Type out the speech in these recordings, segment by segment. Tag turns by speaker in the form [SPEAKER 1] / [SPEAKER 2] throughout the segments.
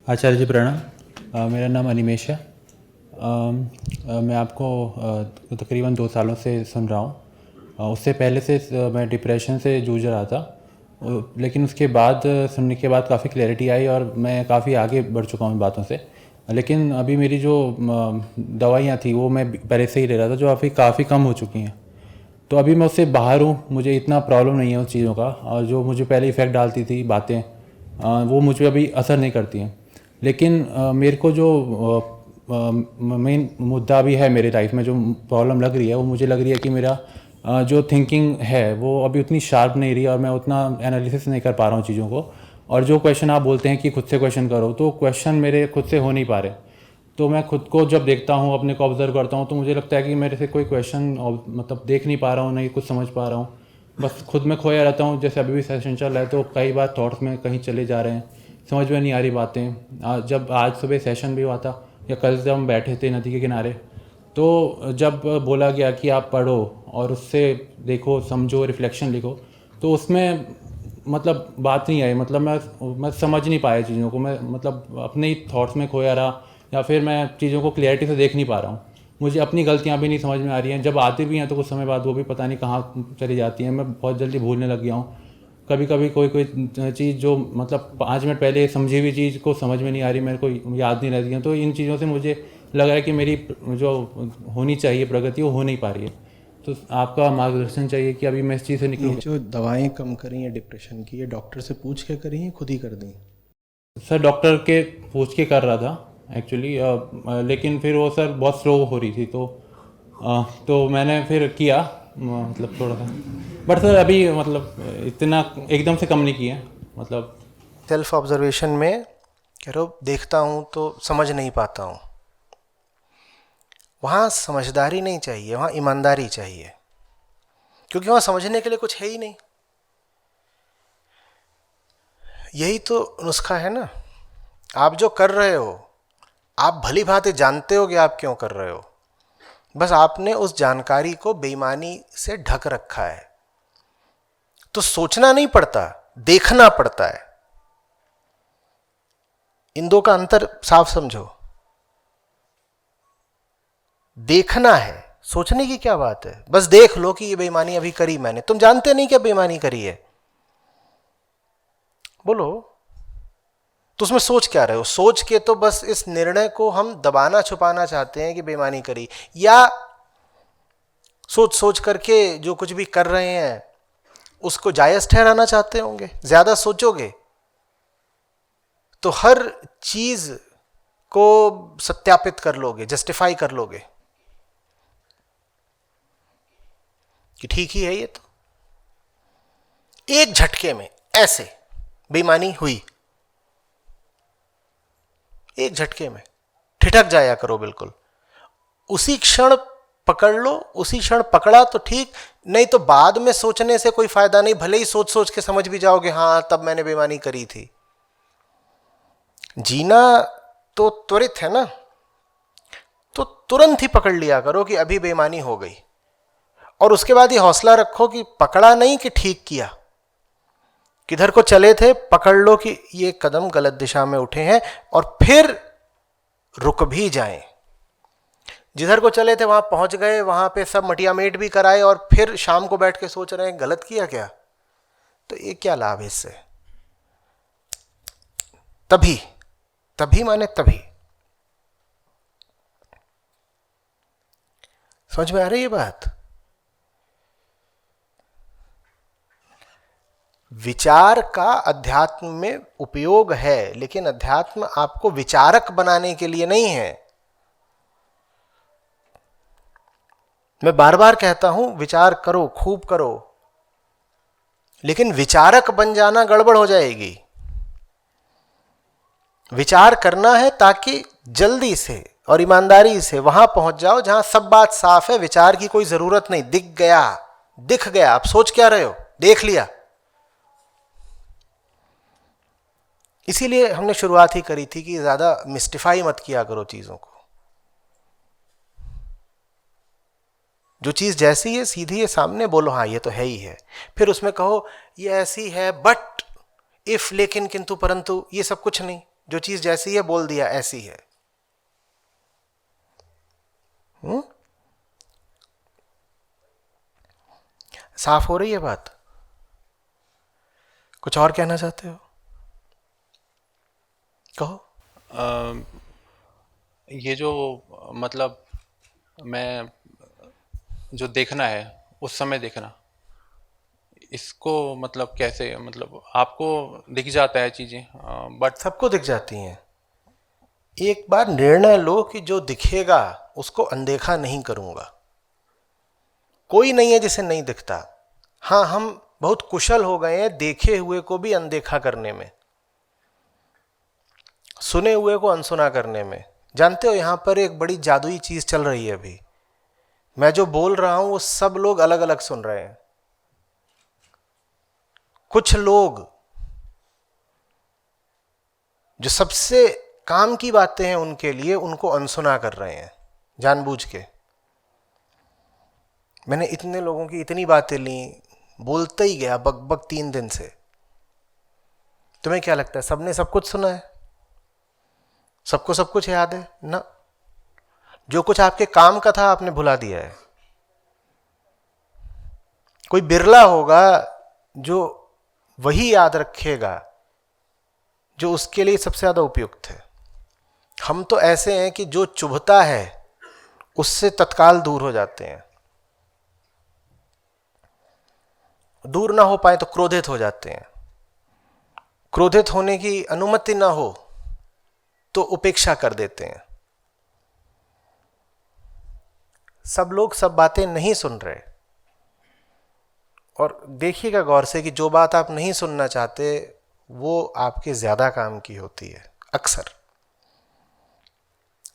[SPEAKER 1] आचार्य जी प्रणाम। मेरा नाम अनिमेश है। मैं आपको तकरीबन 2 सालों से सुन रहा हूँ। उससे पहले से मैं डिप्रेशन से जूझ रहा था, लेकिन उसके बाद सुनने के बाद काफ़ी क्लैरिटी आई और मैं काफ़ी आगे बढ़ चुका हूँ इन बातों से। लेकिन अभी मेरी जो दवाइयाँ थी वो मैं पहले से ही ले रहा था, जो अभी काफ़ी कम हो चुकी हैं। तो अभी मैं उससे बाहर हूँ, मुझे इतना प्रॉब्लम नहीं है उस चीज़ों का, और जो मुझे पहले इफ़ेक्ट डालती थी बातें, वो मुझ पे अभी असर नहीं करती हैं। लेकिन मेरे को जो मेन मुद्दा भी है मेरी लाइफ में, जो प्रॉब्लम लग रही है, वो मुझे लग रही है कि मेरा जो थिंकिंग है वो अभी उतनी शार्प नहीं रही, और मैं उतना एनालिसिस नहीं कर पा रहा हूँ चीज़ों को। और जो क्वेश्चन आप बोलते हैं कि खुद से क्वेश्चन करो, तो क्वेश्चन मेरे खुद से हो नहीं पा रहे। तो मैं खुद को जब देखता हूँ, अपने को ऑब्जर्व करता हूँ, तो मुझे लगता है कि मेरे से कोई क्वेश्चन मतलब देख नहीं पा रहा हूँ, नहीं कुछ समझ पा रहा हूँ। बस खुद में खोया रहता हूँ। जैसे अभी भी सेशन चल रहा है, तो कई बार थॉट्स में कहीं चले जा रहे हैं, समझ में नहीं आ रही बातें। जब आज सुबह सेशन भी हुआ था, या कल जब हम बैठे थे नदी के किनारे, तो जब बोला गया कि आप पढ़ो और उससे देखो, समझो, रिफ्लेक्शन लिखो, तो उसमें मतलब बात नहीं आई। मतलब मैं समझ नहीं पाया चीज़ों को। मैं मतलब अपने ही थॉट्स में खोया रहा, या फिर मैं चीज़ों को क्लैरिटी से देख नहीं पा रहा हूँ। मुझे अपनी गलतियाँ भी नहीं समझ में आ रही हैं। जब आती भी हैं तो कुछ समय बाद वो भी पता नहीं कहाँ चली जाती हैं। मैं बहुत जल्दी भूलने लग गया हूँ। कभी कभी कोई कोई चीज़ जो मतलब 5 मिनट पहले समझी हुई चीज़ को समझ में नहीं आ रही, मेरे को याद नहीं रहती है। तो इन चीज़ों से मुझे लग रहा है कि मेरी जो होनी चाहिए प्रगति, वो हो नहीं पा रही है। तो आपका मार्गदर्शन चाहिए कि अभी मैं इस चीज़ से
[SPEAKER 2] ये
[SPEAKER 1] निकलूँ।
[SPEAKER 2] जो दवाएं कम करी हैं डिप्रेशन की, ये डॉक्टर से पूछ के करी हैं, खुद ही कर दी?
[SPEAKER 1] सर डॉक्टर के पूछ के कर रहा था एक्चुअली, लेकिन फिर वो सर बहुत स्लो हो रही थी, तो मैंने फिर किया, मतलब थोड़ा सा। बट सर अभी मतलब इतना एकदम से कम नहीं किया, मतलब।
[SPEAKER 2] सेल्फ ऑब्जर्वेशन में कह रहे हो देखता हूँ तो समझ नहीं पाता हूँ। वहाँ समझदारी नहीं चाहिए, वहाँ ईमानदारी चाहिए, क्योंकि वहाँ समझने के लिए कुछ है ही नहीं। यही तो नुस्खा है ना। आप जो कर रहे हो, आप भली भांति जानते हो कि आप क्यों कर रहे हो, बस आपने उस जानकारी को बेईमानी से ढक रखा है। तो सोचना नहीं पड़ता, देखना पड़ता है। इन दो का अंतर साफ समझो। देखना है, सोचने की क्या बात है। बस देख लो कि ये बेईमानी अभी करी मैंने, तुम जानते नहीं क्या बेईमानी करी है, बोलो। तो उसमें सोच क्या रहे हो? सोच के तो बस इस निर्णय को हम दबाना छुपाना चाहते हैं कि बेईमानी करी, या सोच सोच करके जो कुछ भी कर रहे हैं उसको जायज ठहराना चाहते होंगे। ज्यादा सोचोगे तो हर चीज को सत्यापित कर लोगे, जस्टिफाई कर लोगे कि ठीक ही है ये तो। एक झटके में ऐसे बेईमानी हुई, एक झटके में ठिठक जाया करो बिल्कुल। उसी क्षण पकड़ लो, उसी क्षण पकड़ा तो ठीक, नहीं तो बाद में सोचने से कोई फायदा नहीं। भले ही सोच सोच के समझ भी जाओगे हाँ तब मैंने बेईमानी करी थी। जीना तो त्वरित है ना, तो तुरंत ही पकड़ लिया करो कि अभी बेईमानी हो गई, और उसके बाद ये हौसला रखो कि पकड़ा नहीं कि ठीक किया। किधर को चले थे पकड़ लो कि ये कदम गलत दिशा में उठे हैं, और फिर रुक भी जाएं। जिधर को चले थे वहां पहुंच गए, वहां पे सब मटिया मेट भी कराए, और फिर शाम को बैठ के सोच रहे हैं गलत किया क्या, तो ये क्या लाभ है इससे। तभी तभी माने तभी। समझ में आ रही है बात? विचार का अध्यात्म में उपयोग है, लेकिन अध्यात्म आपको विचारक बनाने के लिए नहीं है। मैं बार बार कहता हूं विचार करो, खूब करो, लेकिन विचारक बन जाना गड़बड़ हो जाएगी। विचार करना है ताकि जल्दी से और ईमानदारी से वहां पहुंच जाओ जहां सब बात साफ है, विचार की कोई जरूरत नहीं। दिख गया, दिख गया, आप सोच क्या रहे हो, देख लिया। इसीलिए हमने शुरुआत ही करी थी कि ज्यादा मिस्टिफाई मत किया करो चीजों को। जो चीज जैसी है सीधी है सामने बोलो, हाँ ये तो है ही है। फिर उसमें कहो ये ऐसी है बट, इफ, लेकिन, किंतु, परंतु, ये सब कुछ नहीं। जो चीज जैसी है बोल दिया ऐसी है। साफ हो रही है बात? कुछ और कहना चाहते हो? कहो।
[SPEAKER 1] ये जो मतलब मैं जो देखना है उस समय देखना, इसको मतलब कैसे, मतलब आपको दिख जाता है चीज़ें बट
[SPEAKER 2] सबको दिख जाती हैं। एक बार निर्णय लो कि जो दिखेगा उसको अनदेखा नहीं करूंगा। कोई नहीं है जिसे नहीं दिखता। हाँ, हम बहुत कुशल हो गए हैं देखे हुए को भी अनदेखा करने में, सुने हुए को अनसुना करने में। जानते हो यहां पर एक बड़ी जादुई चीज चल रही है अभी। मैं जो बोल रहा हूं वो सब लोग अलग अलग सुन रहे हैं। कुछ लोग जो सबसे काम की बातें हैं उनके लिए, उनको अनसुना कर रहे हैं जानबूझ के। मैंने इतने लोगों की इतनी बातें ली, बोलते ही गया बकबक 3 दिन से। तुम्हें क्या लगता है सबने सब कुछ सुना है? सबको सब कुछ याद है ना? जो कुछ आपके काम का था आपने भुला दिया है। कोई बिरला होगा जो वही याद रखेगा जो उसके लिए सबसे ज्यादा उपयुक्त है। हम तो ऐसे हैं कि जो चुभता है उससे तत्काल दूर हो जाते हैं। दूर ना हो पाए तो क्रोधित हो जाते हैं। क्रोधित होने की अनुमति ना हो तो उपेक्षा कर देते हैं। सब लोग सब बातें नहीं सुन रहे। और देखिएगा गौर से कि जो बात आप नहीं सुनना चाहते वो आपके ज्यादा काम की होती है अक्सर,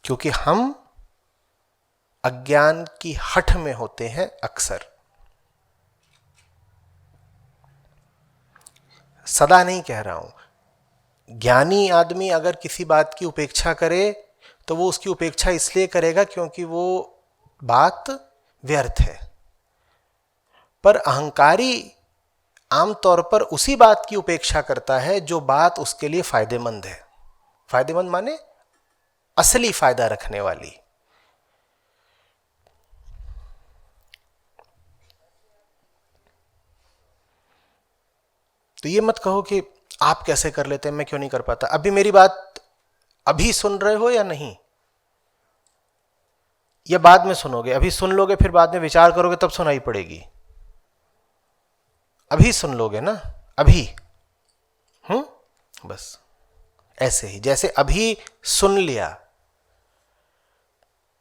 [SPEAKER 2] क्योंकि हम अज्ञान की हठ में होते हैं अक्सर। सदा नहीं कह रहा हूं। ज्ञानी आदमी अगर किसी बात की उपेक्षा करे तो वो उसकी उपेक्षा इसलिए करेगा क्योंकि वो बात व्यर्थ है। पर अहंकारी आमतौर पर उसी बात की उपेक्षा करता है जो बात उसके लिए फायदेमंद है। फायदेमंद माने असली फायदा रखने वाली। तो ये मत कहो कि आप कैसे कर लेते हैं, मैं क्यों नहीं कर पाता। अभी मेरी बात अभी सुन रहे हो या नहीं? या बाद में सुनोगे? अभी सुन लोगे फिर बाद में विचार करोगे तब सुनाई पड़ेगी। अभी सुन लोगे ना? अभी बस ऐसे ही जैसे अभी सुन लिया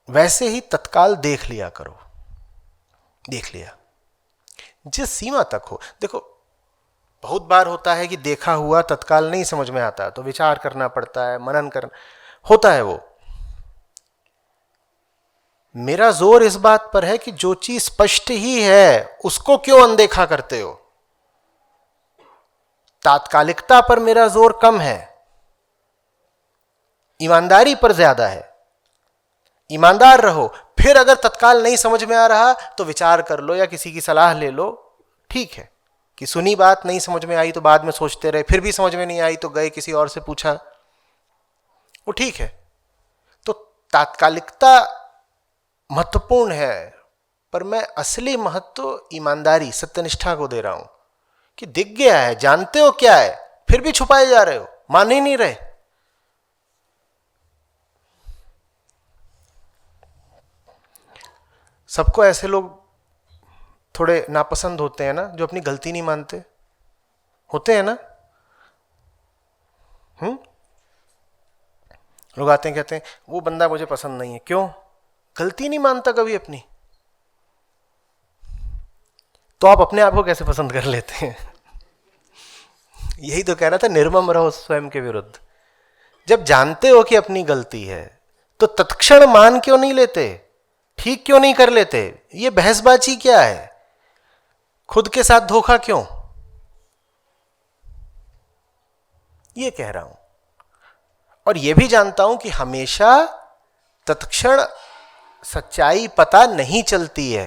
[SPEAKER 2] वैसे ही तत्काल देख लिया करो। देख लिया जिस सीमा तक हो। देखो बहुत बार होता है कि देखा हुआ तत्काल नहीं समझ में आता तो विचार करना पड़ता है, मनन करना होता है। वो मेरा जोर इस बात पर है कि जो चीज स्पष्ट ही है उसको क्यों अनदेखा करते हो। तात्कालिकता पर मेरा जोर कम है, ईमानदारी पर ज्यादा है। ईमानदार रहो, फिर अगर तत्काल नहीं समझ में आ रहा तो विचार कर लो या किसी की सलाह ले लो। ठीक है कि सुनी बात नहीं समझ में आई तो बाद में सोचते रहे, फिर भी समझ में नहीं आई तो गए किसी और से पूछा, वो ठीक है। तो तात्कालिकता महत्वपूर्ण है, पर मैं असली महत्व ईमानदारी सत्यनिष्ठा को दे रहा हूं कि दिख गया है, जानते हो क्या है, फिर भी छुपाए जा रहे हो, मान ही नहीं रहे। सबको ऐसे लोग थोड़े नापसंद होते हैं ना जो अपनी गलती नहीं मानते। होते हैं ना? लोग आते हैं कहते हैं वो बंदा मुझे पसंद नहीं है। क्यों? गलती नहीं मानता कभी अपनी। तो आप अपने आप को कैसे पसंद कर लेते हैं? यही तो कह रहा था, निर्मम रहो स्वयं के विरुद्ध। जब जानते हो कि अपनी गलती है तो तत्क्षण मान क्यों नहीं लेते? ठीक क्यों नहीं कर लेते? ये बहसबाजी क्या है? खुद के साथ धोखा क्यों? ये कह रहा हूं। और यह भी जानता हूं कि हमेशा तत्क्षण सच्चाई पता नहीं चलती है।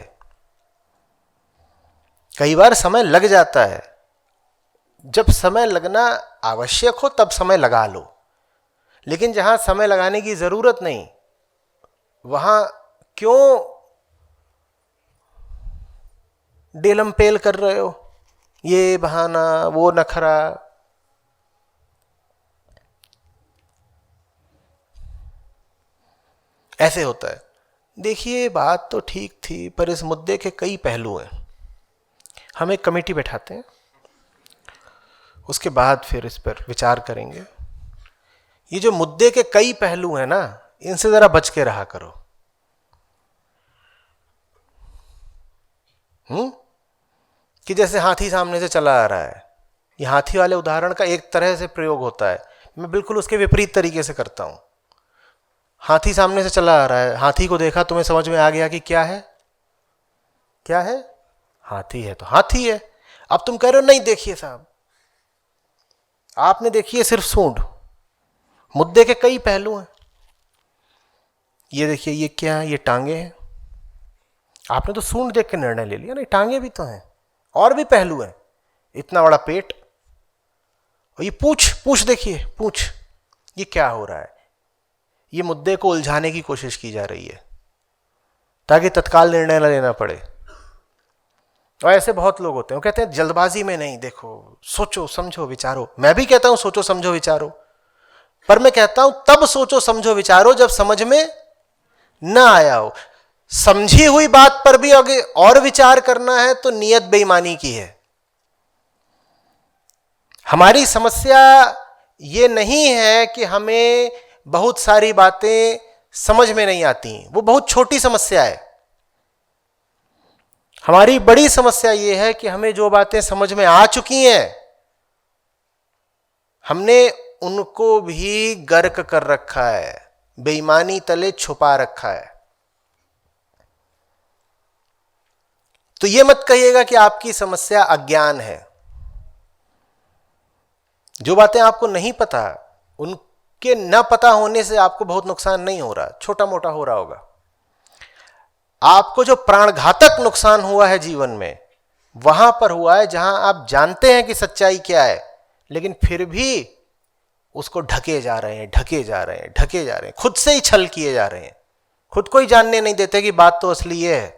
[SPEAKER 2] कई बार समय लग जाता है। जब समय लगना आवश्यक हो तब समय लगा लो। लेकिन जहां समय लगाने की जरूरत नहीं, वहां क्यों डेलम पेल कर रहे हो, ये बहाना वो नखरा। ऐसे होता है। देखिए बात तो ठीक थी, पर इस मुद्दे के कई पहलू हैं। हम एक कमेटी बैठाते हैं, उसके बाद फिर इस पर विचार करेंगे। ये जो मुद्दे के कई पहलू हैं ना, इनसे जरा बच के रहा करो। कि जैसे हाथी सामने से चला आ रहा है, ये हाथी वाले उदाहरण का एक तरह से प्रयोग होता है, मैं बिल्कुल उसके विपरीत तरीके से करता हूं। हाथी सामने से चला आ रहा है, हाथी को देखा, तुम्हें समझ में आ गया कि क्या है, क्या है, हाथी है तो हाथी है। अब तुम कह रहे हो नहीं देखिए साहब, आपने देखिए सिर्फ सूंड, मुद्दे के कई पहलू हैं। ये देखिए, ये क्या है, ये टांगे हैं। आपने तो सूंड देख के निर्णय ले लिया, नहीं टांगे भी तो हैं, और भी पहलू हैं। इतना बड़ा पेट, और ये पूंछ, पूंछ देखिए, पूंछ। ये क्या हो रहा है, ये मुद्दे को उलझाने की कोशिश की जा रही है ताकि तत्काल निर्णय न लेना पड़े। और ऐसे बहुत लोग होते हैं, वो कहते हैं जल्दबाजी में नहीं, देखो सोचो समझो विचारो। मैं भी कहता हूं सोचो समझो विचारो, पर मैं कहता हूं तब सोचो समझो विचारो जब समझ में ना आया हो। समझी हुई बात पर भी आगे और विचार करना है तो नियत बेईमानी की है। हमारी समस्या ये नहीं है कि हमें बहुत सारी बातें समझ में नहीं आती, वो बहुत छोटी समस्या है। हमारी बड़ी समस्या यह है कि हमें जो बातें समझ में आ चुकी हैं, हमने उनको भी गर्क कर रखा है, बेईमानी तले छुपा रखा है। तो यह मत कहिएगा कि आपकी समस्या अज्ञान है। जो बातें आपको नहीं पता, उनके न पता होने से आपको बहुत नुकसान नहीं हो रहा, छोटा मोटा हो रहा होगा। आपको जो प्राणघातक नुकसान हुआ है जीवन में, वहां पर हुआ है जहां आप जानते हैं कि सच्चाई क्या है, लेकिन फिर भी उसको ढके जा रहे हैं, ढके जा रहे हैं, ढके जा रहे हैं, खुद से ही छल किए जा रहे हैं, खुद को ही जानने नहीं देते कि बात तो असली ये है।